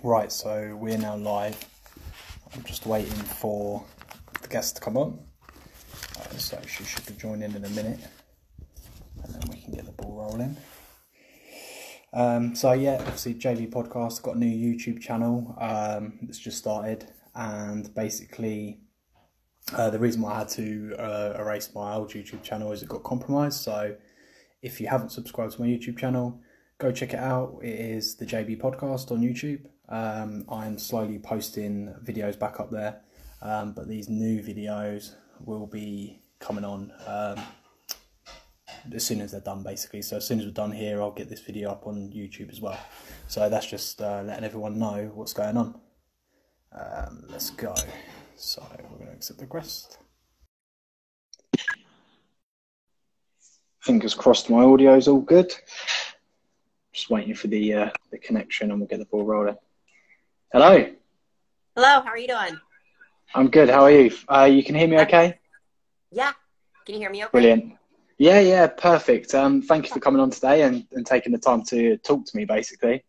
Right, so we're now live. I'm just waiting for the guest to come on. So she should be joining in a minute, and then we can get the ball rolling. So yeah, obviously JV Podcast, I've got a new YouTube channel that's just started, and basically the reason why I had to erase my old YouTube channel is it got compromised. So if you haven't subscribed to my YouTube channel, go check it out. It is the JB Podcast on YouTube. I'm slowly posting videos back up there, but these new videos will be coming on as soon as they're done, basically. So as soon as we're done here, I'll get this video up on YouTube as well. So that's just letting everyone know what's going on. Let's go. So we're going to accept the request. Fingers crossed my audio's all good. Just waiting for the connection, and we'll get the ball rolling. Hello. Hello, how are you doing? I'm good. How are you? You can hear me okay? Yeah. Can you hear me okay? Brilliant. Yeah, perfect. Thank you for coming on today and taking the time to talk to me, basically.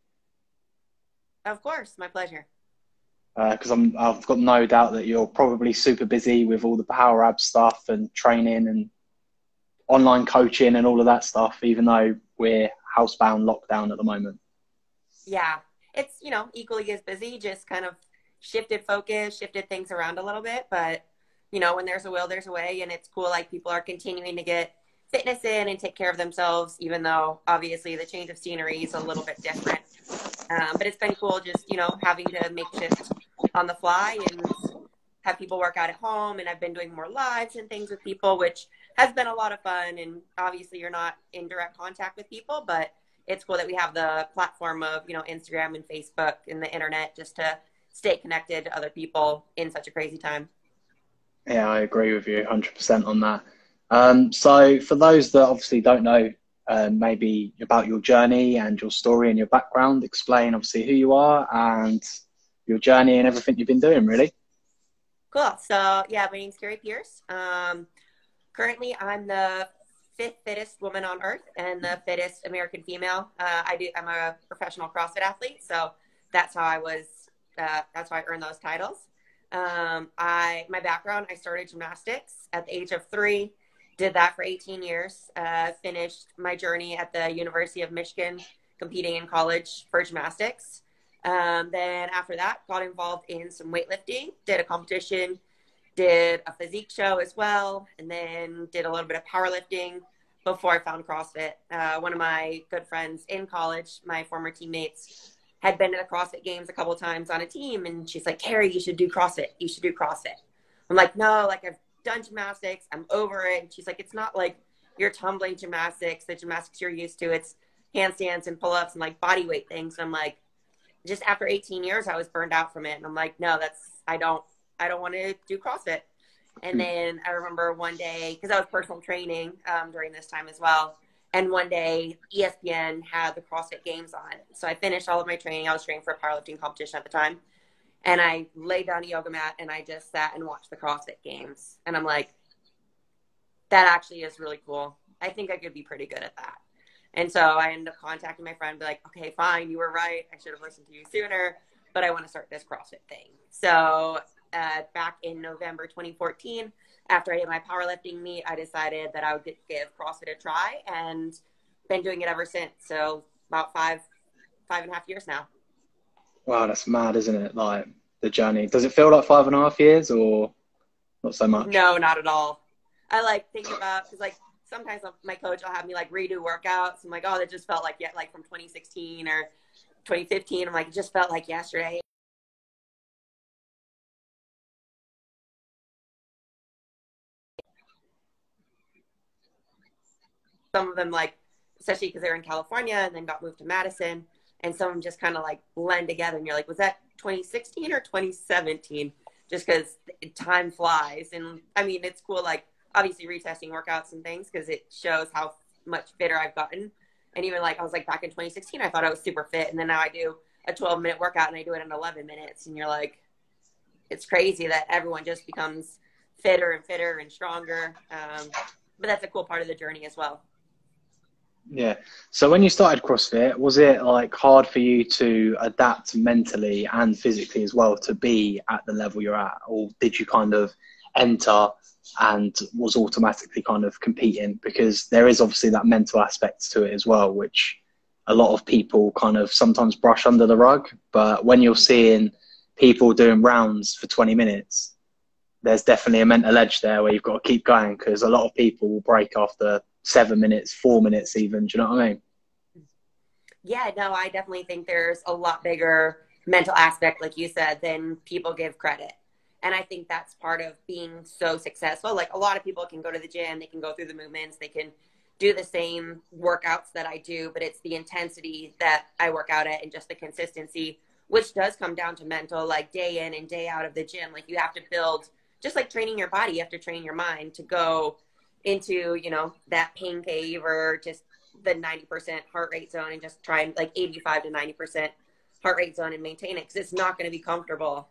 Of course, my pleasure. Because I've got no doubt that you're probably super busy with all the Power Ab stuff and training and online coaching and all of that stuff, even though we're housebound lockdown at the moment. Yeah, it's, equally as busy, just kind of shifted focus, shifted things around a little bit. But, when there's a will, there's a way. And it's cool, like, people are continuing to get fitness in and take care of themselves, even though obviously the change of scenery is a little bit different. But it's been cool just, having to make shifts on the fly and have people work out at home. And I've been doing more lives and things with people, which has been a lot of fun. And obviously you're not in direct contact with people, but it's cool that we have the platform of, Instagram and Facebook and the internet just to stay connected to other people in such a crazy time. Yeah, I agree with you 100% on that. So for those that obviously don't know maybe about your journey and your story and your background, explain obviously who you are and your journey and everything you've been doing, really. Cool. So yeah, my name's Kari Pearce. Currently I'm the fifth fittest woman on earth and the fittest American female. I'm a professional CrossFit athlete, so that's how that's how I earned those titles. My background, I started gymnastics at the age of 3, did that for 18 years, finished my journey at the University of Michigan competing in college for gymnastics. Then after that, got involved in some weightlifting, did a competition, did a physique show as well, and then did a little bit of powerlifting before I found CrossFit. One of my good friends in college, my former teammates, had been to the CrossFit games a couple of times on a team, and she's like, Kari, you should do CrossFit. You should do CrossFit. I'm like, no, like I've done gymnastics. I'm over it. And she's like, it's not like your tumbling gymnastics, the gymnastics you're used to. It's handstands and pull-ups and like body weight things. And I'm like, just after 18 years, I was burned out from it. And I'm like, no, I don't want to do CrossFit. And then I remember one day, because I was personal training during this time as well. And one day ESPN had the CrossFit games on. So I finished all of my training. I was training for a powerlifting competition at the time. And I laid down a yoga mat and I just sat and watched the CrossFit games. And I'm like, that actually is really cool. I think I could be pretty good at that. And so I ended up contacting my friend, be like, okay, fine, you were right. I should have listened to you sooner, but I want to start this CrossFit thing. So back in November 2014, after I did my powerlifting meet, I decided that I would give CrossFit a try and been doing it ever since. So about five and a half years now. Wow, that's mad, isn't it? Like the journey. Does it feel like 5.5 years or not so much? No, not at all. I like thinking about, because like sometimes my coach will have me like redo workouts. I'm like, oh, that just felt like like from 2016 or 2015. I'm like, it just felt like yesterday. Some of them, like, especially because they're in California and then got moved to Madison, and some of them just kind of like blend together. And you're like, was that 2016 or 2017? Just because time flies. And I mean, it's cool, like obviously retesting workouts and things because it shows how much fitter I've gotten. And even like, I was like back in 2016, I thought I was super fit. And then now I do a 12-minute workout and I do it in 11 minutes. And you're like, it's crazy that everyone just becomes fitter and stronger. But that's a cool part of the journey as well. Yeah. So when you started CrossFit, was it like hard for you to adapt mentally and physically as well to be at the level you're at? Or did you kind of enter and was automatically kind of competing? Because there is obviously that mental aspect to it as well, which a lot of people kind of sometimes brush under the rug. But when you're seeing people doing rounds for 20 minutes, there's definitely a mental edge there where you've got to keep going, because a lot of people will break after 7 minutes, 4 minutes even. Do you know what I mean? Yeah, no, I definitely think there's a lot bigger mental aspect, like you said, than people give credit. And I think that's part of being so successful. Like, a lot of people can go to the gym, they can go through the movements, they can do the same workouts that I do, but it's the intensity that I work out at and just the consistency, which does come down to mental, like day in and day out of the gym. Like, you have to build, just like training your body, you have to train your mind to go into, you know, that pain cave or just the 90% heart rate zone and just try and like 85 to 90% heart rate zone and maintain it, because it's not going to be comfortable.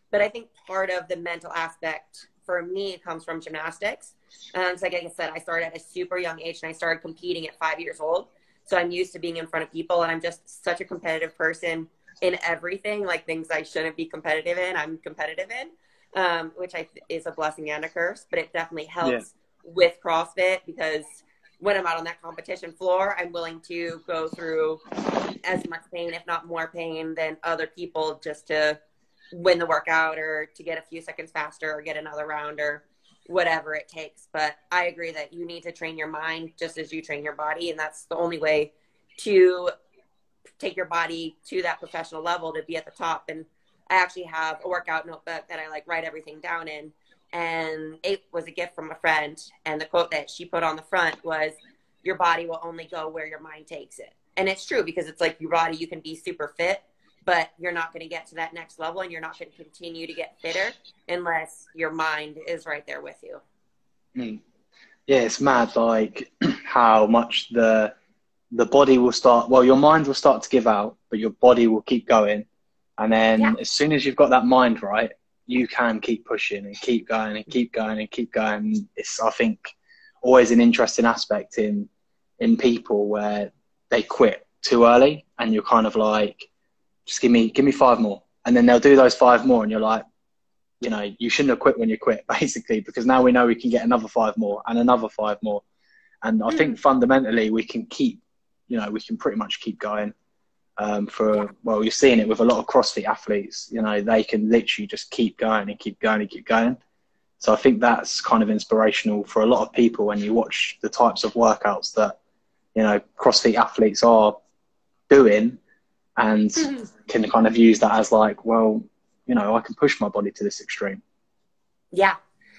But I think part of the mental aspect for me comes from gymnastics. So like I said, I started at a super young age and I started competing at 5 years old. So I'm used to being in front of people, and I'm just such a competitive person in everything. Like, things I shouldn't be competitive in, I'm competitive in, which is a blessing and a curse, but it definitely helps with CrossFit, because when I'm out on that competition floor, I'm willing to go through as much pain, if not more pain, than other people just to win the workout or to get a few seconds faster or get another round or whatever it takes. But I agree that you need to train your mind just as you train your body. And that's the only way to take your body to that professional level, to be at the top. And I actually have a workout notebook that I like write everything down in. And it was a gift from a friend. And the quote that she put on the front was, "Your body will only go where your mind takes it." And it's true, because it's like, your body, you can be super fit, but you're not going to get to that next level, and you're not going to continue to get fitter unless your mind is right there with you. Yeah, it's mad, like how much the body will start, well, your mind will start to give out, but your body will keep going. And then as soon as you've got that mind right, you can keep pushing and keep going and keep going and keep going. It's, I think, always an interesting aspect in people where they quit too early, and you're kind of like, just give me 5 more. And then they'll do those 5 more, and you're like, you know, you shouldn't have quit when you quit, basically, because now we know we can get another 5 more and another 5 more. And I think fundamentally we can keep, you know, we can pretty much keep going. Well, you're seeing it with a lot of CrossFit athletes, you know, they can literally just keep going and keep going and keep going. So I think that's kind of inspirational for a lot of people when you watch the types of workouts that, you know, CrossFit athletes are doing, and can kind of use that as like, well, you know, I can push my body to this extreme. Yeah.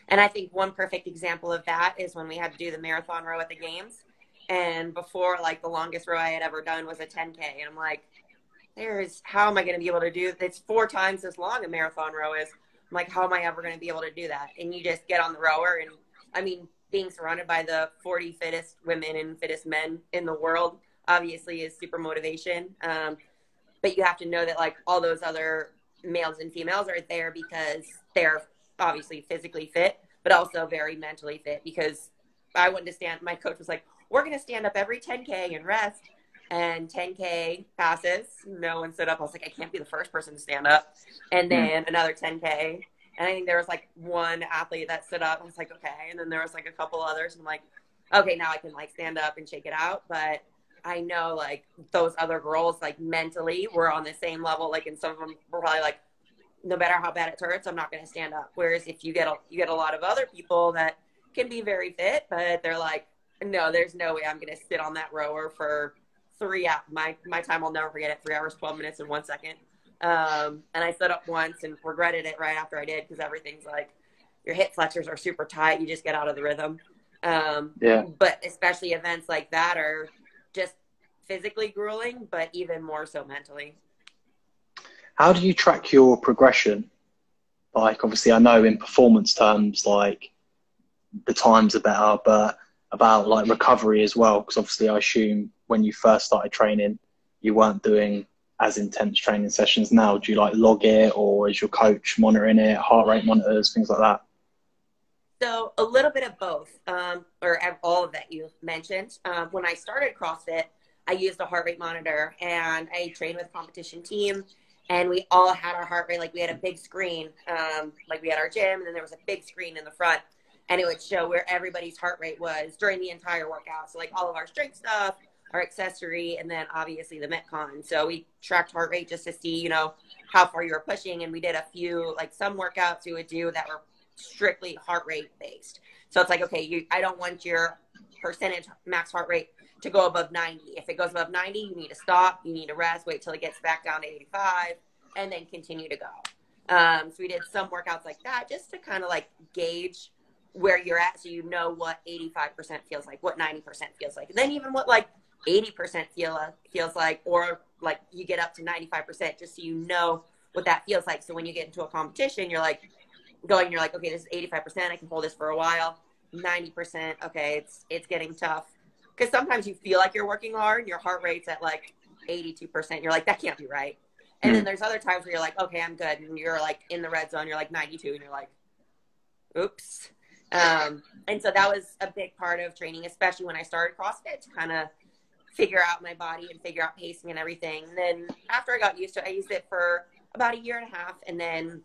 And I think one perfect example of that is when we had to do the marathon row at the games. And before, like, the longest row I had ever done was a 10K. And I'm like, how am I going to be able to do it? It's 4 times as long a marathon row is. I'm like, how am I ever going to be able to do that? And you just get on the rower. And I mean, being surrounded by the 40 fittest women and fittest men in the world obviously is super motivation. But you have to know that, like, all those other males and females are there because they're obviously physically fit, but also very mentally fit. Because I wouldn't stand, my coach was like, "We're going to stand up every 10K and rest." And 10K passes, no one stood up. I was like, I can't be the first person to stand up. And then another 10K. And I think there was like one athlete that stood up. I was like, okay. And then there was like a couple others. And I'm like, okay, now I can like stand up and shake it out. But I know like those other girls, like mentally, were on the same level. Like, and some of them were probably like, no matter how bad it hurts, I'm not going to stand up. Whereas if you get a lot of other people that can be very fit, but they're like, no, there's no way I'm going to sit on that rower for 3 hours. My time, I'll never forget it. 3 hours, 12 minutes, and 1 second. And I stood up once and regretted it right after I did, because everything's like, your hip flexors are super tight. You just get out of the rhythm. But especially events like that are just physically grueling, but even more so mentally. How do you track your progression? Like, obviously, I know in performance terms, like, the times are better, but about like recovery as well, because obviously I assume when you first started training you weren't doing as intense training sessions. Now, do you like log it, or is your coach monitoring it, heart rate monitors, things like that? So a little bit of both, or all of that you mentioned. When I started CrossFit, I used a heart rate monitor, and I trained with a competition team, and we all had our heart rate. Like we had a big screen, like we had our gym, and then there was a big screen in the front, and it would show where everybody's heart rate was during the entire workout. So like all of our strength stuff, our accessory, and then obviously the Metcon. So we tracked heart rate just to see, how far you were pushing. And we did a few, like some workouts we would do that were strictly heart rate based. So it's like, okay, I don't want your percentage max heart rate to go above 90. If it goes above 90, you need to stop, you need to rest, wait till it gets back down to 85, and then continue to go. So we did some workouts like that just to kind of like gauge where you're at, so you know what 85% feels like, what 90% feels like, and then even what like 80% feels like, or like you get up to 95%, just so you know what that feels like. So when you get into a competition, you're like, okay, this is 85%. I can hold this for a while. 90%. Okay. It's getting tough. Cause sometimes you feel like you're working hard and your heart rate's at like 82%. You're like, that can't be right. And then there's other times where you're like, okay, I'm good. And you're like in the red zone. You're like 92 and you're like, oops. And so that was a big part of training, especially when I started CrossFit, to kind of figure out my body and figure out pacing and everything. And then after I got used to it, I used it for about a year and a half, and then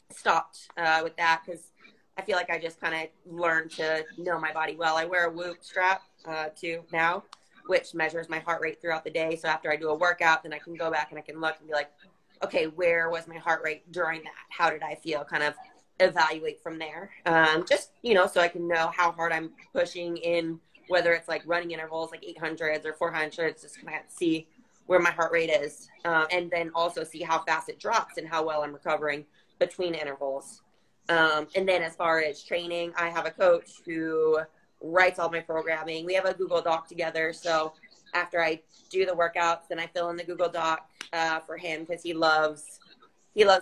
stopped with that because I feel like I just kind of learned to know my body well. I wear a Whoop strap too now, which measures my heart rate throughout the day. So after I do a workout, then I can go back and I can look and be like, okay, where was my heart rate during that? How did I feel? Kind of evaluate from there. Just, so I can know how hard I'm pushing in, whether it's like running intervals like 800s or 400s, just kind of see where my heart rate is. And then also see how fast it drops and how well I'm recovering between intervals. And then as far as training, I have a coach who writes all my programming. We have a Google Doc together. So after I do the workouts, then I fill in the Google Doc for him, because he loves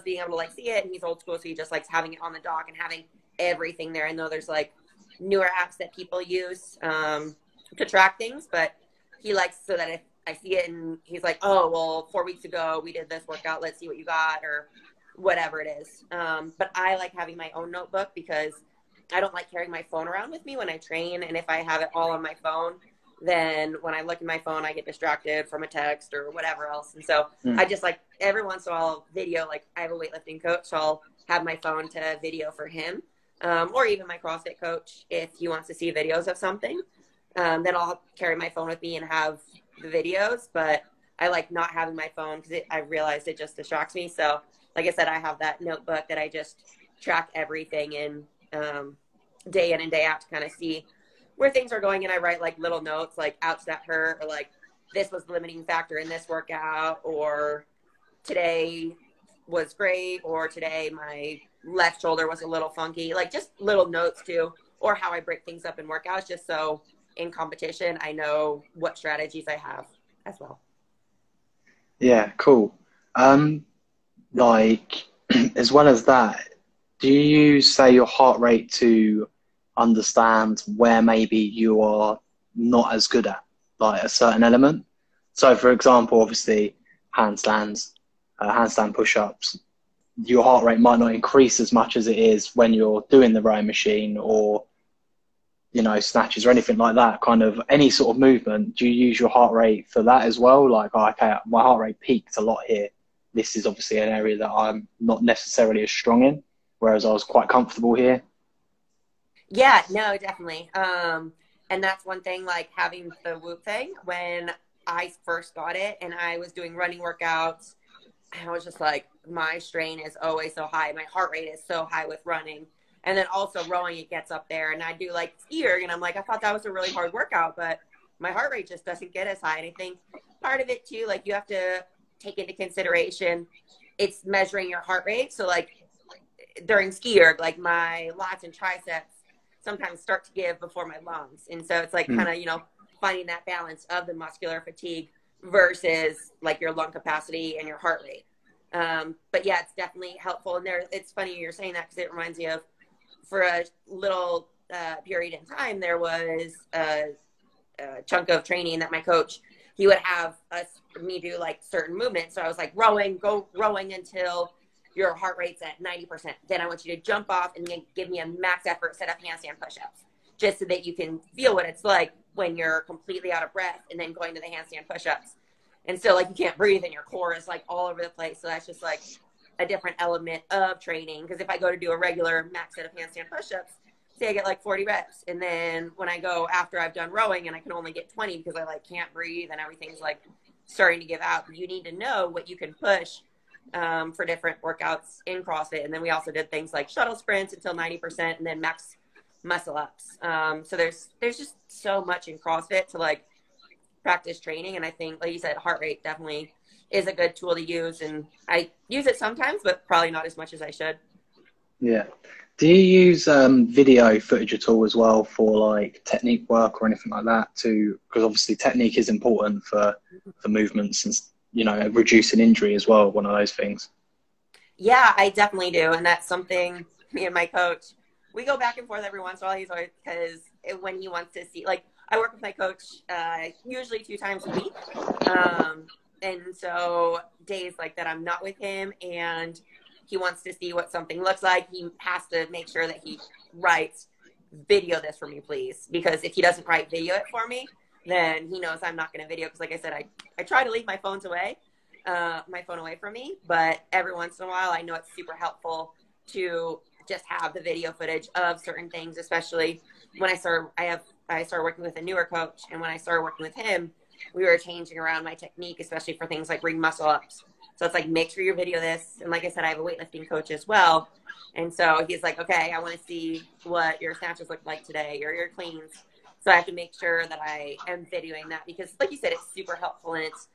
being able to like see it, and he's old school, so he just likes having it on the dock and having everything there. I know there's like newer apps that people use to track things, but he likes so that if I see it and he's like, oh, well, 4 weeks ago we did this workout, let's see what you got, or whatever it is. But I like having my own notebook because I don't like carrying my phone around with me when I train. And if I have it all on my phone, then when I look at my phone, I get distracted from a text or whatever else. And so I just like every once in a while video, like I have a weightlifting coach, so I'll have my phone to video for him. Or even my CrossFit coach, if he wants to see videos of something, then I'll carry my phone with me and have the videos. But I like not having my phone because I realized it just distracts me. So like I said, I have that notebook that I just track everything in, day in and day out, to kind of see where things are going. And I write like little notes, like ouch, that hurt, or like this was the limiting factor in this workout, or today was great, or today my left shoulder was a little funky, like just little notes too, or how I break things up in workouts, just so in competition I know what strategies I have as well. Yeah, cool. Like, as well as that, do you use, say, your heart rate to understand where maybe you are not as good at, like a certain element? So, for example, obviously, handstand push-ups, your heart rate might not increase as much as it is when you're doing the rowing machine, or, snatches or anything like that, kind of any sort of movement. Do you use your heart rate for that as well? Like, oh, okay, my heart rate peaked a lot here. This is obviously an area that I'm not necessarily as strong in, whereas I was quite comfortable here. Yeah, no, definitely. And that's one thing, like having the Whoop thing, when I first got it and I was doing running workouts, I was just like, my strain is always so high. My heart rate is so high with running. And then also rowing, it gets up there. And I do like ski erg, and I'm like, I thought that was a really hard workout, but my heart rate just doesn't get as high. And I think part of it too, like you have to take into consideration, it's measuring your heart rate. So like during ski erg, like my lats and triceps sometimes start to give before my lungs. And so it's like kind of, finding that balance of the muscular fatigue versus like your lung capacity and your heart rate. But yeah, it's definitely helpful. And it's funny you're saying that, because it reminds me of, for a little period in time, there was a chunk of training that my coach, he would have me do like certain movements. So I was like go rowing until your heart rate's at 90%. Then I want you to jump off and then give me a max effort set up handstand push-ups, just so that you can feel what it's like when you're completely out of breath and then going to the handstand push-ups. And so like you can't breathe and your core is like all over the place. So that's just like a different element of training. Because if I go to do a regular max set of handstand push-ups, say I get like 40 reps. And then when I go after I've done rowing and I can only get 20 because I like can't breathe and everything's like starting to give out, you need to know what you can push for different workouts in CrossFit. And then we also did things like shuttle sprints until 90% and then max muscle ups. So there's just so much in CrossFit to like practice training. And I think, like you said, heart rate definitely is a good tool to use. And I use it sometimes, but probably not as much as I should. Yeah. Do you use video footage at all as well for like technique work or anything like that too? Because obviously technique is important for movements and, you know, reducing injury as well. One of those things. Yeah, I definitely do. And that's something me and my coach, we go back and forth every once in a while. He's always, because when he wants to see, like I work with my coach usually 2 times a week. And so days like that I'm not with him and he wants to see what something looks like, he has to make sure that he writes, video this for me, please. Because if he doesn't write video it for me, then he knows I'm not going to video. Because like I said, I try to leave my phone away from me. But every once in a while, I know it's super helpful to just have the video footage of certain things, especially when I started working with a newer coach. And when I started working with him, we were changing around my technique, especially for things like ring muscle ups. So it's like, make sure you video this. And like I said, I have a weightlifting coach as well. And so he's like, okay, I want to see what your snatches look like today or your cleans. So I have to make sure that I am videoing that because like you said, it's super helpful. And it's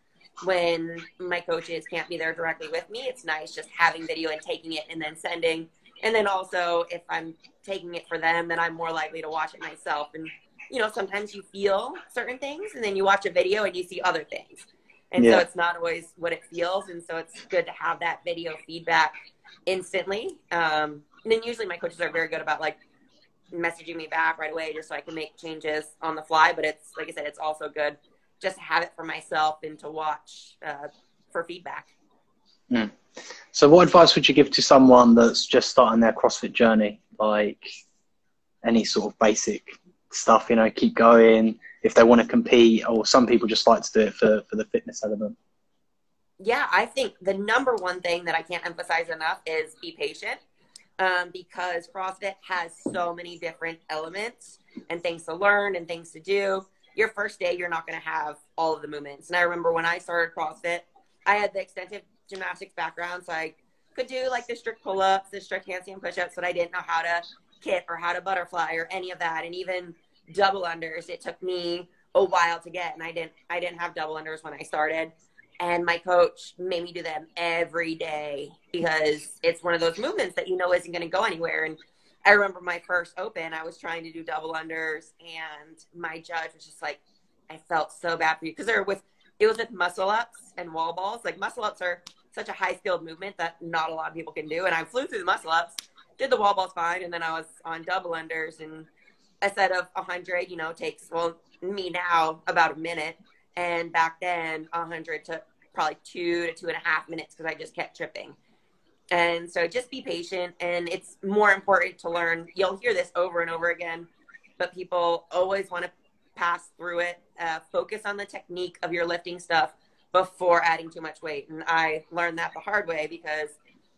when my coaches can't be there directly with me, it's nice just having video and taking it and then sending. And then also if I'm taking it for them, then I'm more likely to watch it myself. And, you know, sometimes you feel certain things and then you watch a video and you see other things. And so it's not always what it feels. And so it's good to have that video feedback instantly. And then usually my coaches are very good about like messaging me back right away just so I can make changes on the fly. But it's, like I said, it's also good just to have it for myself and to watch for feedback. Mm. So what advice would you give to someone that's just starting their CrossFit journey? Like any sort of basic stuff, you know, keep going if they want to compete, or some people just like to do it for the fitness element? Yeah, I think the number one thing that I can't emphasize enough is be patient, because CrossFit has so many different elements and things to learn and things to do. Your first day, you're not going to have all of the movements. And I remember when I started CrossFit, I had the extensive gymnastics background, so I could do like the strict pull-ups, the strict handstand push-ups, but I didn't know how to kip or how to butterfly or any of that. And even double unders, it took me a while to get, and I didn't have double unders when I started. And my coach made me do them every day because it's one of those movements that you know isn't going to go anywhere. And I remember my first open, I was trying to do double unders, and my judge was just like, I felt so bad for you, because it was with muscle ups and wall balls. Like muscle ups are such a high skilled movement that not a lot of people can do. And I flew through the muscle ups, did the wall balls fine, and then I was on double unders, and a set of 100, you know, takes, well, me now about a minute. And back then 100 took probably 2 to 2.5 minutes because I just kept tripping. And so just be patient. And it's more important to learn. You'll hear this over and over again, but people always want to pass through it. Focus on the technique of your lifting stuff before adding too much weight. And I learned that the hard way because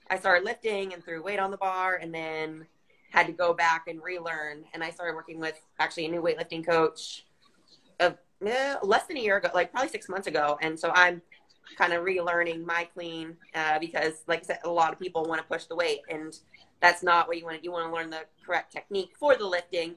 I started lifting and threw weight on the bar and then had to go back and relearn. And I started working with actually a new weightlifting coach less than a year ago, like probably 6 months ago. And so I'm kind of relearning my clean because like I said, a lot of people want to push the weight, and that's not what you want. You want to learn the correct technique for the lifting.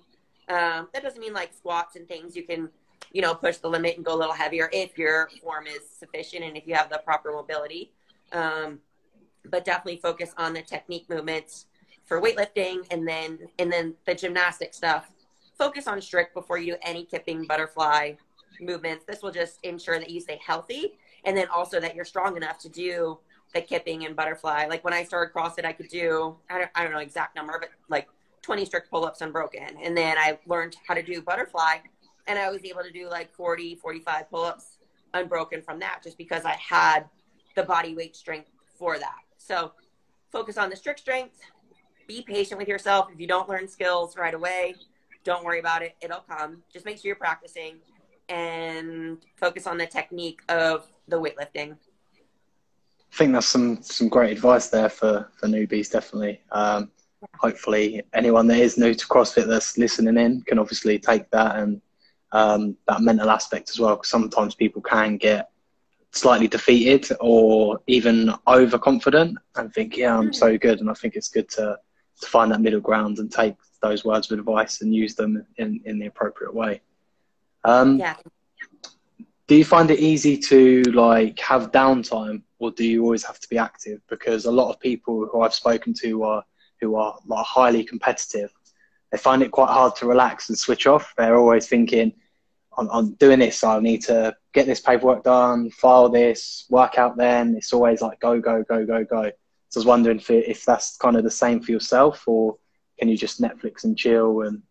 That doesn't mean like squats and things. You can, you know, push the limit and go a little heavier if your form is sufficient and if you have the proper mobility. But definitely focus on the technique movements for weightlifting, and then the gymnastic stuff. Focus on strict before you do any kipping, butterfly movements. This will just ensure that you stay healthy, and then also that you're strong enough to do the kipping and butterfly. Like when I started CrossFit, I could do, I don't know exact number, but like 20 strict pull-ups unbroken. And then I learned how to do butterfly, and I was able to do like 40, 45 pull-ups unbroken from that, just because I had the body weight strength for that. So focus on the strict strength, be patient with yourself. If you don't learn skills right away, don't worry about it. It'll come. Just make sure you're practicing and focus on the technique of the weightlifting. I think that's some great advice there for newbies, definitely. Hopefully anyone that is new to CrossFit that's listening in can obviously take that and that mental aspect as well, because sometimes people can get slightly defeated or even overconfident and think, yeah, I'm so good. And I think it's good to find that middle ground and take those words of advice and use them in the appropriate way. Yeah. Do you find it easy to like have downtime, or do you always have to be active? Because a lot of people who I've spoken to who are like highly competitive, they find it quite hard to relax and switch off. They're always thinking, I'm doing this, so I need to get this paperwork done, file this, work out then. It's always like go, go, go, go, go. So I was wondering if that's kind of the same for yourself, or can you just Netflix and chill and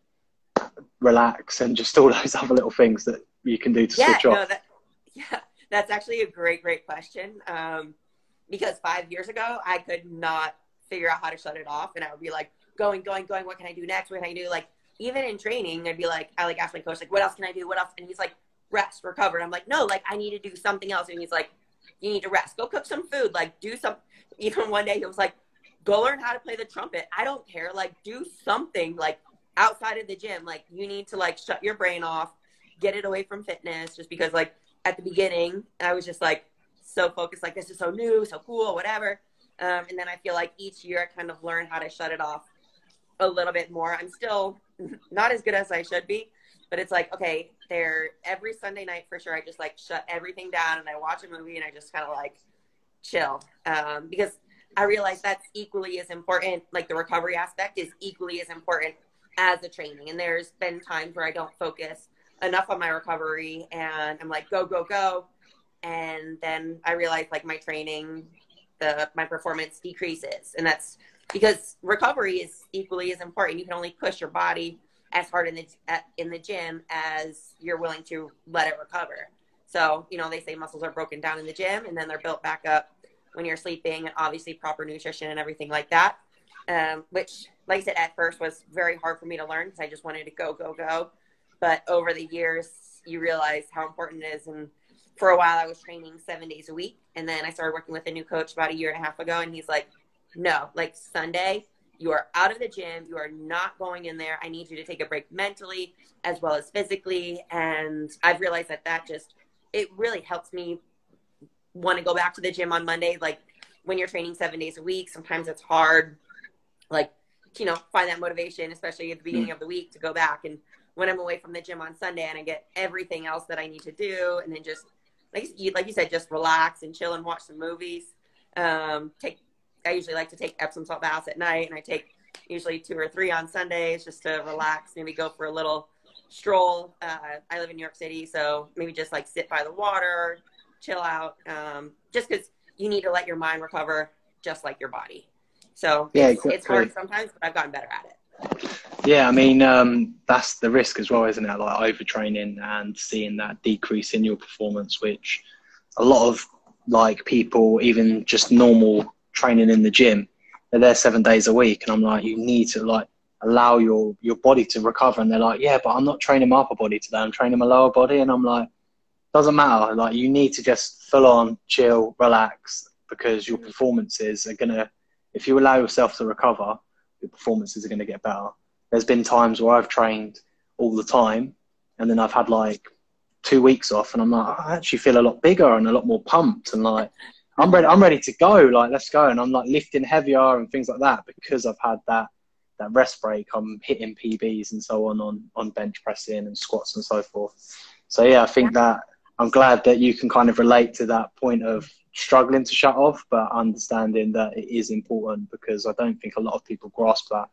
relax and just all those other little things that you can do to switch off? That's actually a great question. Because 5 years ago, I could not figure out how to shut it off. And I would be like, going. What can I do next? What can I do? Like, even in training, I'd be like, I like ask my coach, like, what else can I do? What else? And he's like, rest, recover. And I'm like, no, like, I need to do something else. And he's like, you need to rest. Go cook some food. Like, do some. Even one day he was like, go learn how to play the trumpet. I don't care. Like, do something like outside of the gym. Like, you need to like shut your brain off, get it away from fitness. Just because like at the beginning, I was just like so focused, like this is so new, so cool, whatever. And then I feel like each year I kind of learn how to shut it off a little bit more. I'm still not as good as I should be, but it's like, okay, every Sunday night for sure, I just like shut everything down and I watch a movie and I just kind of like chill. Because I realize that's equally as important. Like the recovery aspect is equally as important as the training. And there's been times where I don't focus enough on my recovery and I'm like, go, go, go. And then I realize like my training, my performance decreases. And that's because recovery is equally as important. You can only push your body as hard in the gym as you're willing to let it recover. So, you know, they say muscles are broken down in the gym and then they're built back up when you're sleeping, and obviously proper nutrition and everything like that. Which, like I said, at first was very hard for me to learn because I just wanted to go, go, go. But over the years, you realize how important it is. And for a while, I was training 7 days a week. And then I started working with a new coach about a year and a half ago. And he's like, no, like Sunday, you are out of the gym. You are not going in there. I need you to take a break mentally as well as physically. And I've realized that it really helps me want to go back to the gym on Monday. Like when you're training 7 days a week, sometimes it's hard, like, you know, find that motivation, especially at the beginning of the week to go back. And when I'm away from the gym on Sunday and I get everything else that I need to do, and then just like you said, just relax and chill and watch some movies. I usually like to take Epsom salt baths at night, and I take usually 2 or 3 on Sundays just to relax, maybe go for a little stroll. I live in New York City, so maybe just like sit by the water, chill out, just because you need to let your mind recover just like your body. So yeah, it's hard sometimes, but I've gotten better at it. Yeah, I mean, that's the risk as well, isn't it? Like overtraining and seeing that decrease in your performance, which a lot of like people, even just normal training in the gym, they're there 7 days a week. And I'm like, you need to like allow your body to recover. And they're like, yeah, but I'm not training my upper body today. I'm training my lower body. And I'm like, doesn't matter. Like you need to just full on chill, relax, because your performances are going to, if you allow yourself to recover, your performances are going to get better. There's been times where I've trained all the time and then I've had like 2 weeks off and I'm like, I actually feel a lot bigger and a lot more pumped and like, I'm ready to go. Like, let's go. And I'm like lifting heavier and things like that because I've had that rest break. I'm hitting PBs and so on bench pressing and squats and so forth. So yeah, I think that I'm glad that you can kind of relate to that point of struggling to shut off, but understanding that it is important, because I don't think a lot of people grasp that.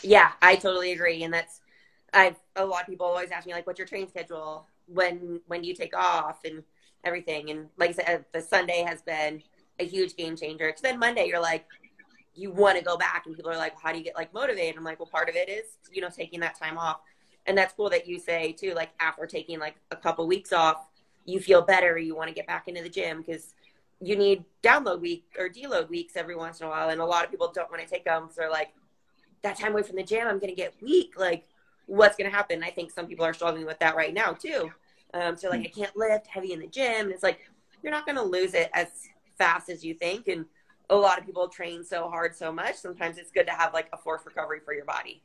Yeah, I totally agree. And a lot of people always ask me like, what's your training schedule? When do you take off and everything? And like I said, the Sunday has been a huge game changer. Because then Monday you're like, you want to go back, and people are like, how do you get like motivated? I'm like, well, part of it is, you know, taking that time off. And that's cool that you say too, like after taking like a couple weeks off, you feel better, you want to get back into the gym, because you need download week or deload weeks every once in a while. And a lot of people don't want to take them. So they're like, that time away from the gym, I'm going to get weak. Like, what's going to happen? I think some people are struggling with that right now too. So like, I can't lift heavy in the gym. And it's like, you're not going to lose it as fast as you think. And a lot of people train so hard so much. Sometimes it's good to have like a forced recovery for your body.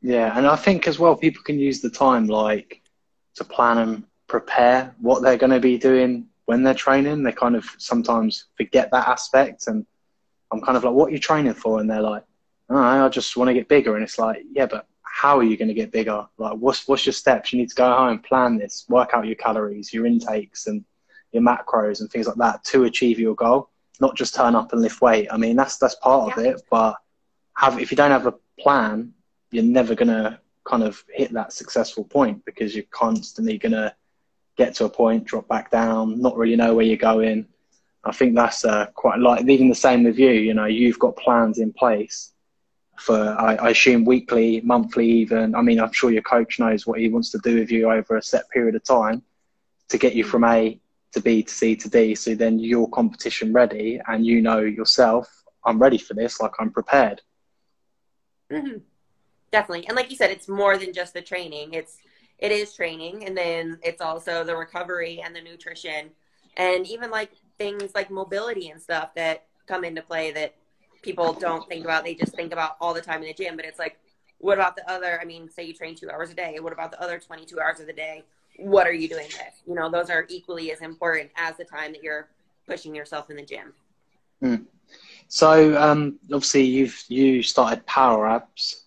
Yeah, and I think as well, people can use the time like to plan and prepare what they're going to be doing when they're training. They kind of sometimes forget that aspect, and I'm kind of like, what are you training for? And they're like, oh, I just want to get bigger. And it's like, yeah, but how are you going to get bigger? Like, what's your steps? You need to go home, plan this, work out your calories, your intakes and your macros and things like that to achieve your goal, not just turn up and lift weight. I mean, that's part of it, but if you don't have a plan, you're never going to kind of hit that successful point, because you're constantly going to get to a point, drop back down, not really know where you're going. I think that's quite like, even the same with you, you know, you've got plans in place for, I assume, weekly, monthly even. I mean, I'm sure your coach knows what he wants to do with you over a set period of time to get you from A to B to C to D. So then you're competition ready and you know yourself, I'm ready for this, like I'm prepared. Mm-hmm. Definitely. And like you said, it's more than just the training. It is training, and then it's also the recovery and the nutrition, and even like things like mobility and stuff that come into play that people don't think about. They just think about all the time in the gym, but it's like, what about the other, I mean, say you train 2 hours a day. What about the other 22 hours of the day? What are you doing with? You know, those are equally as important as the time that you're pushing yourself in the gym. So obviously you started Power Abs.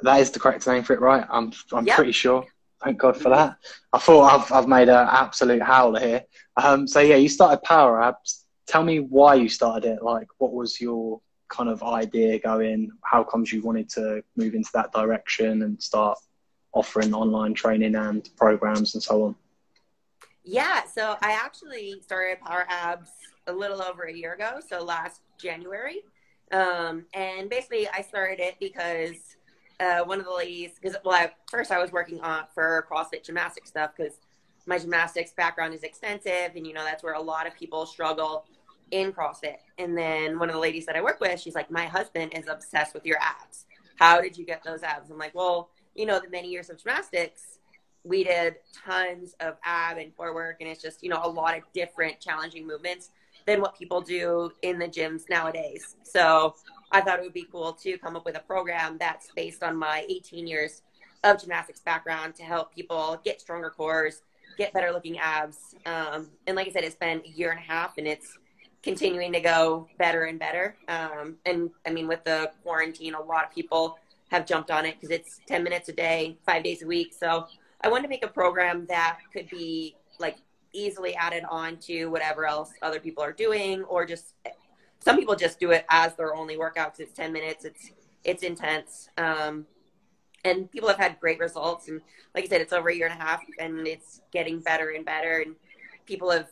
That is the correct name for it, right? I'm pretty sure. Thank God for that. I thought I've made an absolute howler here. So yeah, you started Power Abs. Tell me why you started it. Like, what was your kind of idea going? How comes you wanted to move into that direction and start offering online training and programs and so on? Yeah, so I actually started Power Abs a little over a year ago, so last January. And basically I started it because one of the ladies, first I was working on for CrossFit gymnastic stuff, because my gymnastics background is extensive, and you know, that's where a lot of people struggle in CrossFit. And then one of the ladies that I work with, she's like, my husband is obsessed with your abs. How did you get those abs? I'm like, well, you know, the many years of gymnastics, we did tons of ab and core work, and it's just, you know, a lot of different challenging movements than what people do in the gyms nowadays. So I thought it would be cool to come up with a program that's based on my 18 years of gymnastics background to help people get stronger cores, get better looking abs. And like I said, it's been a year and a half, and it's continuing to go better and better. And I mean, with the quarantine, a lot of people have jumped on it because it's 10 minutes a day, 5 days a week. So I wanted to make a program that could be like easily added on to whatever else other people are doing, or just some people just do it as their only workout because it's 10 minutes. It's intense. And people have had great results. And like I said, it's over a year and a half, and it's getting better and better. And people have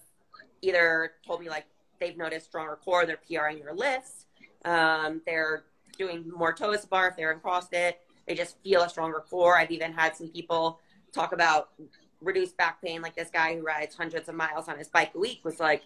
either told me like they've noticed stronger core, they're PRing their lifts, they're doing more toes to bar if they're in CrossFit, they just feel a stronger core. I've even had some people talk about reduced back pain. Like this guy who rides hundreds of miles on his bike a week was like,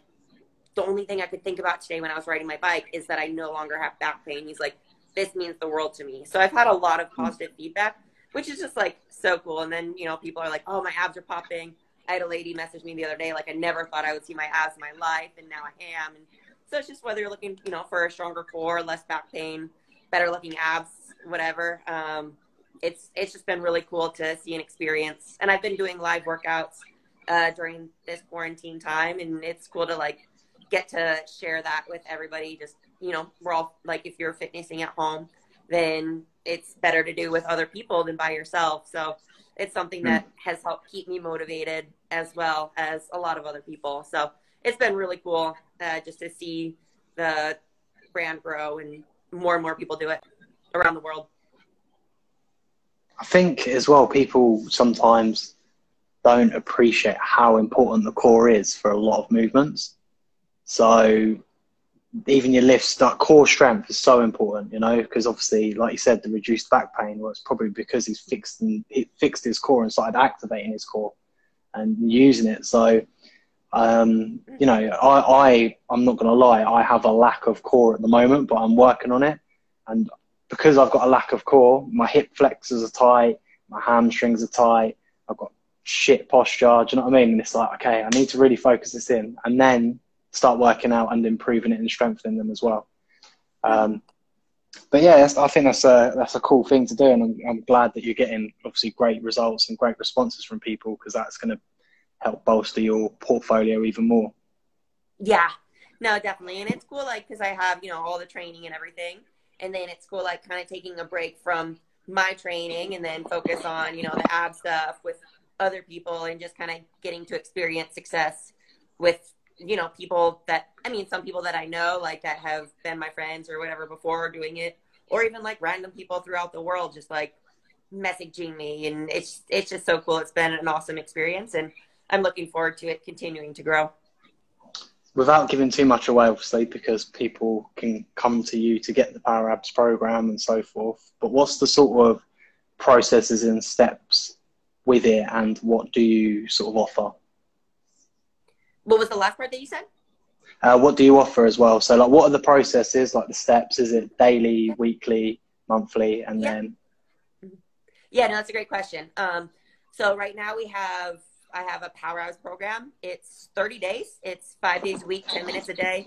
the only thing I could think about today when I was riding my bike is that I no longer have back pain. He's like, this means the world to me. So I've had a lot of positive feedback, which is just like so cool. And then, you know, people are like, oh, my abs are popping. I had a lady message me the other day, like, I never thought I would see my abs in my life, and now I am. And so it's just whether you're looking, you know, for a stronger core, less back pain, better looking abs, whatever. It's just been really cool to see and experience. And I've been doing live workouts during this quarantine time, and it's cool to like get to share that with everybody. Just, you know, we're all like, if you're fitnessing at home, then it's better to do with other people than by yourself. So it's something that has helped keep me motivated as well as a lot of other people. So it's been really cool just to see the brand grow and more people do it around the world. I think as well, people sometimes don't appreciate how important the core is for a lot of movements. So even your lifts, that core strength is so important, you know, because obviously, like you said, the reduced back pain, well, it's probably because he fixed his core and started activating his core and using it. So You know, I'm not going to lie, I have a lack of core at the moment, but I'm working on it. And because I've got a lack of core, my hip flexors are tight, my hamstrings are tight, I've got shit posture. Do you know what I mean? And it's like, okay, I need to really focus this in and then start working out and improving it and strengthening them as well. But yeah, I think that's a cool thing to do, and I'm glad that you're getting obviously great results and great responses from people, because that's going to help bolster your portfolio even more. Yeah, no, definitely. And it's cool, like, because I have, you know, all the training and everything. And then it's cool, like, kind of taking a break from my training and then focus on, you know, the ab stuff with other people and just kind of getting to experience success with, you know, people that, I mean, some people that I know, like, that have been my friends or whatever before doing it, or even like random people throughout the world just like messaging me. And it's just so cool. It's been an awesome experience, and I'm looking forward to it continuing to grow. Without giving too much away, obviously, because people can come to you to get the Power Abs program and so forth, but what's the sort of processes and steps with it, and what do you sort of offer? What was the last part that you said? What do you offer as well? So, like, what are the processes, like the steps? Is it daily, weekly, monthly, and then? Yeah, no, that's a great question. So right now I have a Power Hours program. It's 30 days. It's 5 days a week, 10 minutes a day.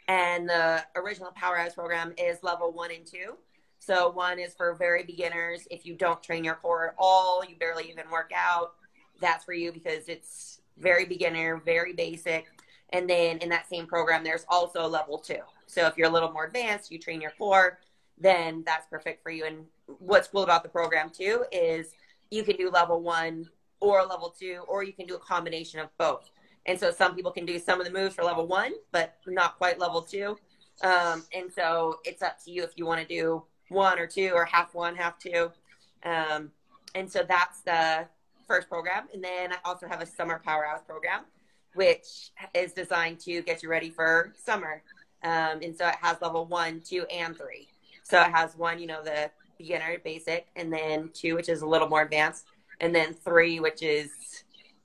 And the original Power Hours program is level 1 and 2. So 1 is for very beginners. If you don't train your core at all, you barely even work out, that's for you, because it's very beginner, very basic. And then in that same program, there's also level 2. So if you're a little more advanced, you train your core, then that's perfect for you. And what's cool about the program too is you can do level 1 or level 2, or you can do a combination of both. And so some people can do some of the moves for level 1, but not quite level 2. And so it's up to you if you want to do 1 or 2, or half 1, half 2. And so that's the first program. And then I also have a summer Power Hours program, which is designed to get you ready for summer. And so it has level 1, 2, and 3. So it has 1, you know, the beginner, basic, and then 2, which is a little more advanced, and then 3, which is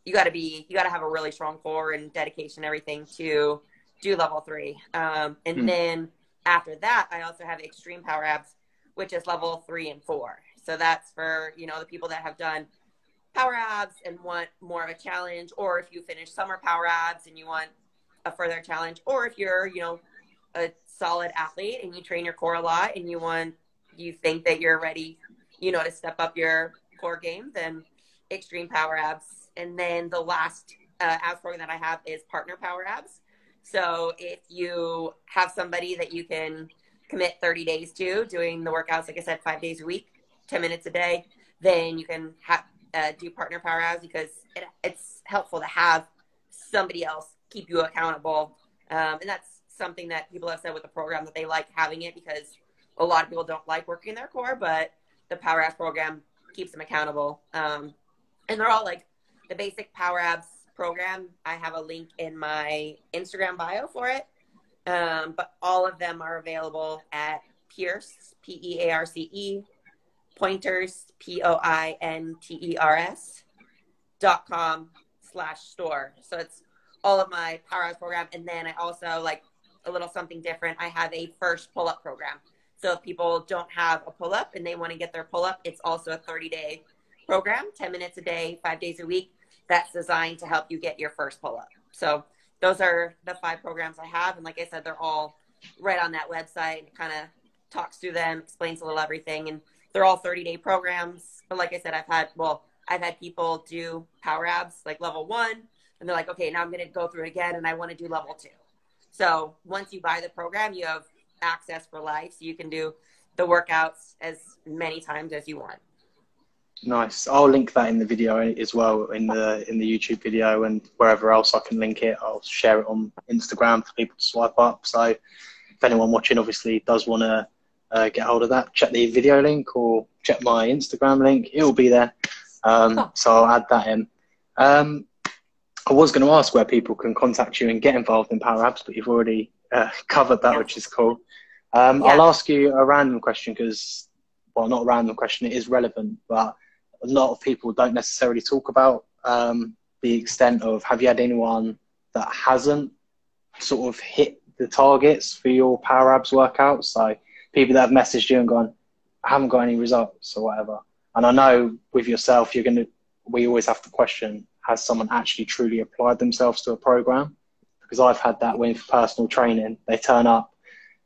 you got to have a really strong core and dedication and everything to do level 3. And then after that, I also have extreme Power Abs, which is level 3 and 4. So that's for, you know, the people that have done Power Abs and want more of a challenge, or if you finish summer Power Abs and you want a further challenge, or if you're, you know, a solid athlete and you train your core a lot and you think that you're ready, you know, to step up your core game, then extreme Power Abs. And then the last abs program that I have is partner Power Abs. So if you have somebody that you can commit 30 days to doing the workouts, like I said, 5 days a week, 10 minutes a day, then you can do partner Power Abs, because it's helpful to have somebody else keep you accountable. And that's something that people have said with the program, that they like having it, because a lot of people don't like working their core, but the Power Abs program keeps them accountable. And they're all like the basic Power Abs program. I have a link in my Instagram bio for it. But all of them are available at Pearce, Pearce, Pointers, POINTERS.com/store. So it's all of my Power Abs program. And then I also, like, a little something different, I have a first pull-up program. So if people don't have a pull-up and they want to get their pull-up, it's also a 30-day program, 10 minutes a day, 5 days a week, that's designed to help you get your first pull-up. So those are the 5 programs I have. And like I said, they're all right on that website. It kind of talks through them, explains a little everything. And they're all 30-day programs. But like I said, I've had people do Power Abs, like level 1, and they're like, okay, now I'm going to go through it again, and I want to do level 2. So once you buy the program, you have access for life. So you can do the workouts as many times as you want. Nice. I'll link that in the video as well, in the YouTube video, and wherever else I can link it, I'll share it on Instagram for people to swipe up. So if anyone watching obviously does want to get hold of that, check the video link or check my Instagram link. It will be there. So I'll add that in. I was going to ask where people can contact you and get involved in Power Abs, but you've already covered that, which is cool. I'll ask you a random question because, well, not a random question, it is relevant, but a lot of people don't necessarily talk about the extent of, have you had anyone that hasn't sort of hit the targets for your power abs workouts? So people that have messaged you and gone, I haven't got any results or whatever. And I know with yourself, we always have to question, has someone actually truly applied themselves to a program? Because I've had that with personal training. They turn up,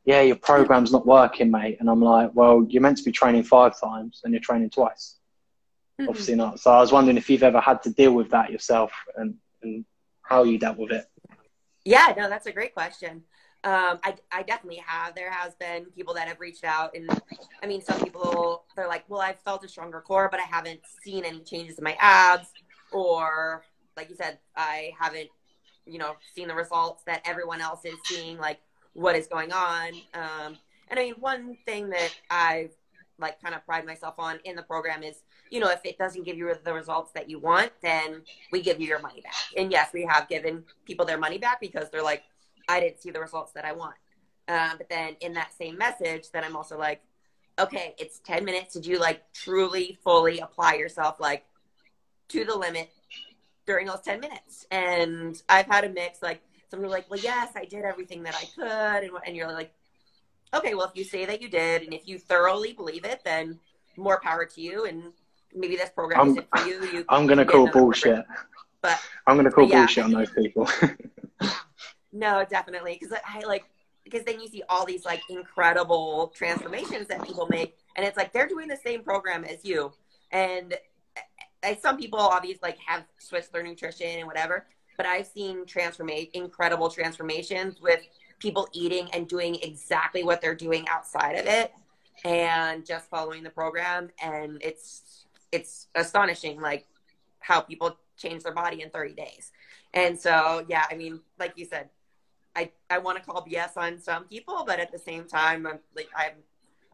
yeah, your program's not working, mate. And I'm like, well, you're meant to be training 5 times and you're training twice. Obviously not. So I was wondering if you've ever had to deal with that yourself and how you dealt with it. Yeah, no, that's a great question. I definitely have. There has been people that have reached out, and I mean, some people, they're like, well, I've felt a stronger core, but I haven't seen any changes in my abs, or like you said, I haven't, seen the results that everyone else is seeing, like what is going on. And I mean, one thing that I've like kind of pride myself on in the program is, if it doesn't give you the results that you want, then we give you your money back. And yes, we have given people their money back because they're like, I didn't see the results that I want. But then in that same message, then I'm also like, okay, it's 10 minutes. Did you like truly, fully apply yourself like to the limit during those 10 minutes? And I've had a mix, like some people are like, well, yes, I did everything that I could. And you're like, okay, well, if you say that you did, and if you thoroughly believe it, then more power to you. And maybe this program isn't for you. I'm going to call bullshit. But I'm going to call bullshit on those people. No, definitely. Because then you see all these like incredible transformations that people make. And it's like, they're doing the same program as you. And some people obviously like have switched their nutrition and whatever, but I've seen incredible transformations with people eating and doing exactly what they're doing outside of it and just following the program. And it's astonishing, like how people change their body in 30 days. And so, yeah, I mean, like you said, I want to call BS on some people, but at the same time,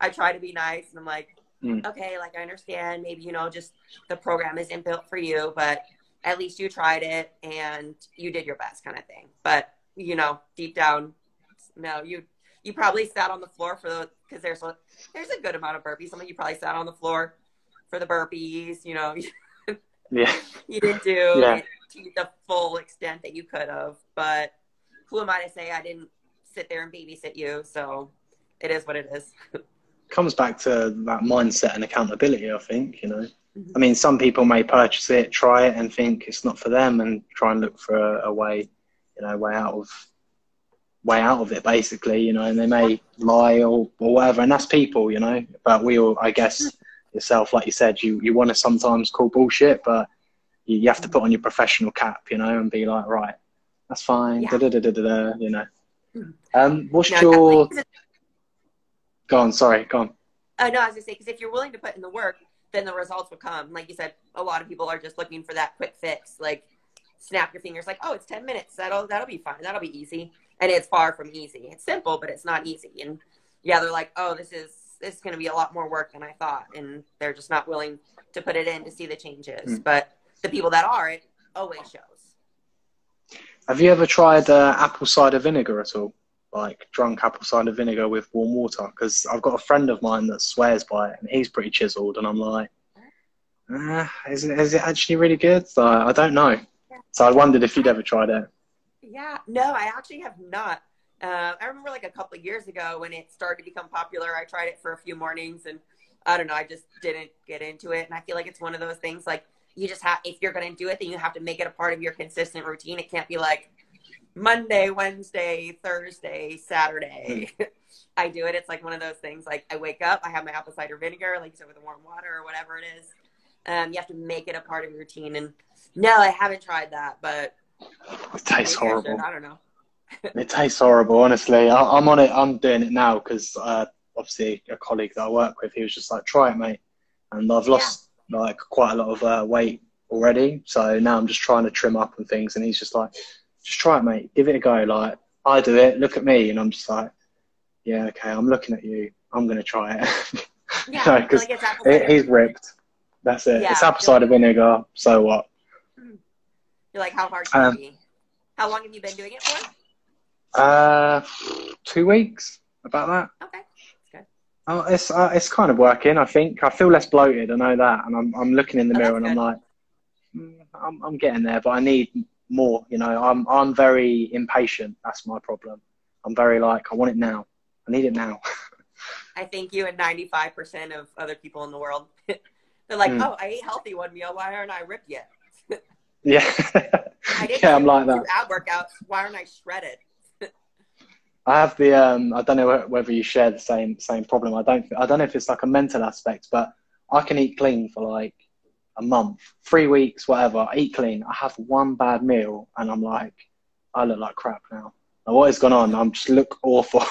I try to be nice, and I'm like, okay, like I understand maybe, just the program isn't built for you, but at least you tried it and you did your best kind of thing. But, deep down, no, you probably sat on the floor because there's a good amount of burpees. Some of you probably sat on the floor for the burpees, yeah. You didn't do it to the full extent that you could have, but who am I to say I didn't sit there and babysit you? So it is what it is. Comes back to that mindset and accountability, I think, I mean, some people may purchase it, try it and think it's not for them and try and look for a way, way out of it basically, and they may lie or whatever, and that's people, but we all, I guess yourself, like you said, you want to sometimes call bullshit, but you have to put on your professional cap, and be like, right, that's fine. What's your... Go on. Sorry, go on. No, I was going to say, because if you're willing to put in the work, then the results will come. Like you said, a lot of people are just looking for that quick fix. Like, snap your fingers, like, oh, it's 10 minutes. That'll be fine. That'll be easy. And it's far from easy. It's simple, but it's not easy. And yeah, they're like, oh, this is going to be a lot more work than I thought. And they're just not willing to put it in to see the changes. But the people that are, it always shows. Have you ever tried apple cider vinegar at all? Like drunk apple cider vinegar with warm water? Because I've got a friend of mine that swears by it, and he's pretty chiseled, and I'm like, is it actually really good? So I don't know. So I wondered if you'd ever tried it. Yeah, no, I actually have not. I remember like a couple of years ago when it started to become popular, I tried it for a few mornings, and I don't know, I just didn't get into it. And I feel like it's one of those things, like, you just have, if you're going to do it, then you have to make it a part of your consistent routine. It can't be like Monday, Wednesday, Thursday, Saturday. I do it. It's like one of those things. Like, I wake up, I have my apple cider vinegar, like you said, with the warm water or whatever it is. You have to make it a part of your routine. And no, I haven't tried that, but it tastes horrible. I don't know. It tastes horrible, honestly. I'm on it. I'm doing it now because obviously a colleague that I work with, he was just like, try it, mate. And I've lost like quite a lot of weight already. So now I'm just trying to trim up and things. And he's just like, just try it, mate. Give it a go. Like, I do it. Look at me. And I'm just like, yeah, okay, I'm looking at you. I'm going to try it. Yeah, because he's ripped. That's it. Yeah, it's apple cider vinegar. So what? You're like, how hard can it be? How long have you been doing it for? 2 weeks, about that. Okay, that's good. It's kind of working. I think I feel less bloated. I know that, and I'm looking in the mirror and good. I'm like, I'm getting there, but I need more. You know, I'm very impatient. That's my problem. I'm very like, I want it now. I need it now. I think you and 95% of other people in the world, they're like, oh, I ate healthy one meal. Why aren't I ripped yet? Yeah. I did I'm like that. 2 ab workouts. Why aren't I shredded? I have the I don't know whether you share the same problem. I don't know if it's like a mental aspect, but I can eat clean for like a month, 3 weeks, whatever. I eat clean. I have one bad meal, and I'm like, I look like crap now. Like, what has gone on? I'm just look awful.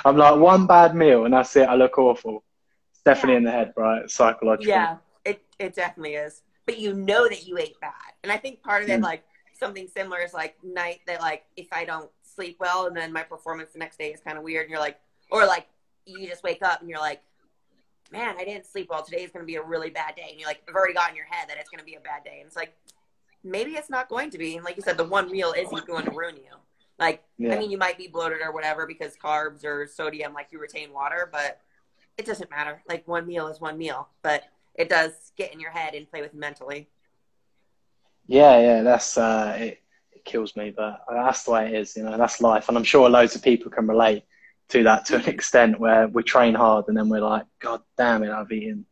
I'm like, one bad meal, and that's it. I look awful. It's definitely in the head, right? It's psychological. Yeah, it definitely is. But you know that you ate bad, and I think part of it, like something similar, is like night that like if I don't sleep well and then my performance the next day is kind of weird, and you're like, or like you just wake up and you're like, man, I didn't sleep well. Today is going to be a really bad day. And you're like, you've already got in your head that it's going to be a bad day. And it's like, maybe it's not going to be. And like you said, the one meal isn't going to ruin you. Like, I mean, you might be bloated or whatever because carbs or sodium, like you retain water, but it doesn't matter. Like one meal is one meal, but it does get in your head and play with you mentally. Yeah, that's it kills me, but that's the way it is, you know, that's life. And I'm sure loads of people can relate to that to an extent, where we train hard and then we're like, God damn it, I've eaten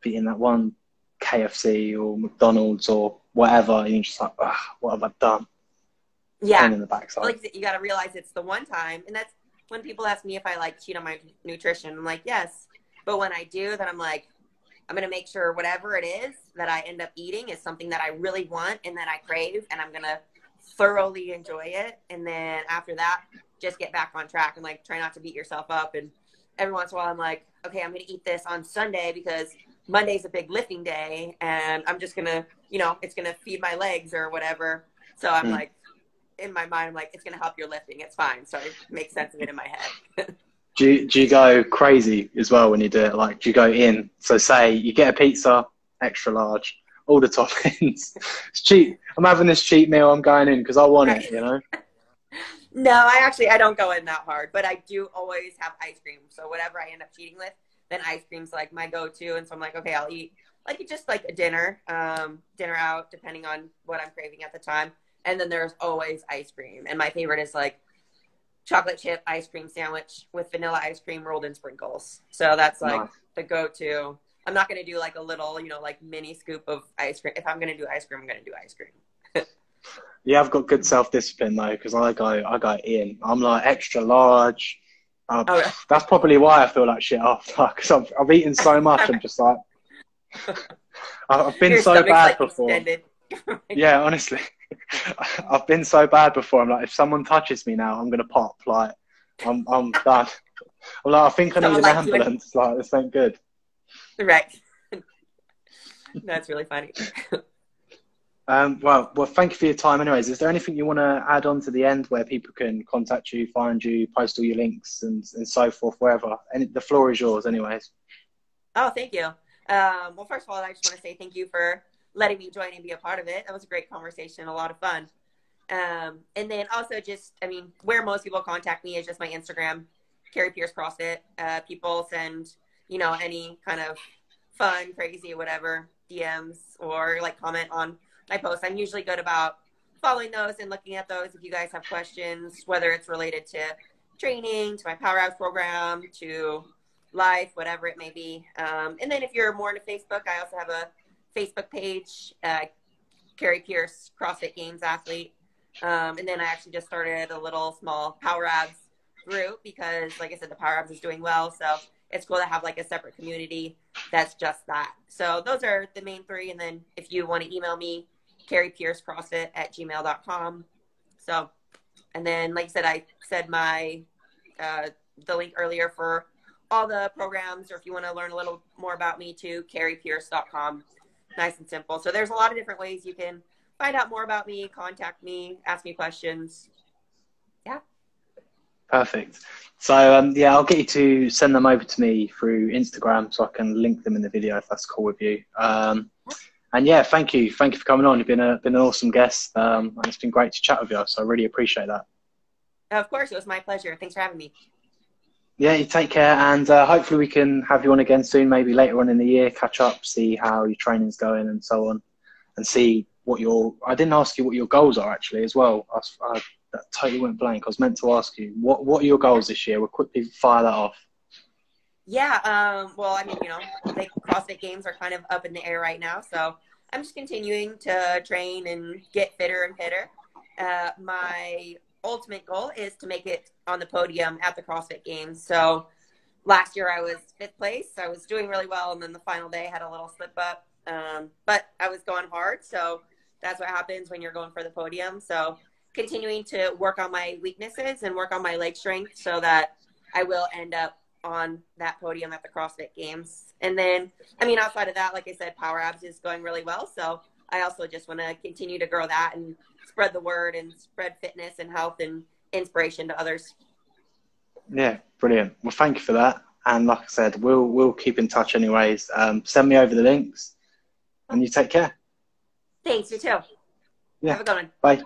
that one KFC or McDonald's or whatever, and you're just like, what have I done? Yeah. Pain in the backside. Like, you got to realize it's the one time. And that's when people ask me if I like cheat on my nutrition. I'm like, yes. But when I do, then I'm like, I'm going to make sure whatever it is that I end up eating is something that I really want and that I crave, and I'm going to thoroughly enjoy it. And then after that, just get back on track and like try not to beat yourself up. And every once in a while I'm like, okay, I'm going to eat this on Sunday because Monday's a big lifting day, and I'm just going to, you know, it's going to feed my legs or whatever. So I'm like, in my mind, I'm like, it's going to help your lifting. It's fine. So I make sense of it in my head. Do you go crazy as well when you do it? Like, do you go in? So say you get a pizza, extra large, all the toppings. It's cheap. I'm having this cheap meal. I'm going in because I want it, you know? No, I don't go in that hard, but I do always have ice cream. So whatever I end up cheating with, then ice cream's like my go-to. And so I'm like, okay, I'll eat like just like a dinner out, depending on what I'm craving at the time. And then there's always ice cream. And my favorite is like chocolate chip ice cream sandwich with vanilla ice cream rolled in sprinkles. So that's like the go-to. I'm not going to do like a little, you know, like mini scoop of ice cream. If I'm going to do ice cream, I'm going to do ice cream. Yeah, I've got good self-discipline though, because I go in. I'm like extra large. That's probably why I feel like shit after, because I've eaten so much. I'm just like, I've been so bad before. Yeah, honestly, I've been so bad before. I'm like, if someone touches me now, I'm gonna pop. Like, I'm done. I'm like, I think I need an ambulance. Like, this ain't good. Right. That's really funny. Well, thank you for your time anyways. Is there anything you want to add on to the end where people can contact you, find you, post all your links and so forth, wherever? And the floor is yours anyways. Oh, thank you. Well, first of all, I just want to say thank you for letting me join and be a part of it. That was a great conversation, a lot of fun. And then also just, I mean, where most people contact me is just my Instagram, Kari Pearce CrossFit. People send, you know, any kind of fun, crazy, whatever, DMs or like comment on my posts. I'm usually good about following those and looking at those if you guys have questions, whether it's related to training, to my Power Hours program, to life, whatever it may be. And then if you're more into Facebook, I also have a Facebook page, Kari Pearce CrossFit Games Athlete. And then I actually just started a little small Power Abs group because, like I said, the Power Abs is doing well. So it's cool to have like a separate community that's just that. So those are the main three. And then if you want to email me, KariPearceCrossFit@gmail.com. So, and then like I said, I said my, the link earlier for all the programs, or if you want to learn a little more about me too, KariPearce.com. Nice and simple. So there's a lot of different ways you can find out more about me, contact me, ask me questions. Yeah. Perfect. So, yeah, I'll get you to send them over to me through Instagram so I can link them in the video if that's cool with you. And yeah, thank you. Thank you for coming on. You've been an awesome guest. And it's been great to chat with you. So I really appreciate that. Of course. It was my pleasure. Thanks for having me. Yeah, you take care. And hopefully we can have you on again soon, maybe later on in the year, catch up, see how your training's going and so on. And see I didn't ask you what your goals are actually as well. I that totally went blank. I was meant to ask you, what are your goals this year? We'll quickly fire that off. Yeah, well, I mean, the CrossFit Games are kind of up in the air right now, so I'm just continuing to train and get fitter and fitter. My ultimate goal is to make it on the podium at the CrossFit Games. So last year I was 5th place. I was doing really well, and then the final day had a little slip up. But I was going hard, so that's what happens when you're going for the podium. So continuing to work on my weaknesses and work on my leg strength so that I will end up on that podium at the CrossFit Games. And then, I mean, outside of that, like I said, Power Abs is going really well. So I also just want to continue to grow that and spread the word and spread fitness and health and inspiration to others. Yeah, brilliant. Well, thank you for that. And like I said, we'll keep in touch anyways. Send me over the links and you take care. Thanks, you too. Yeah. Have a good one. Bye.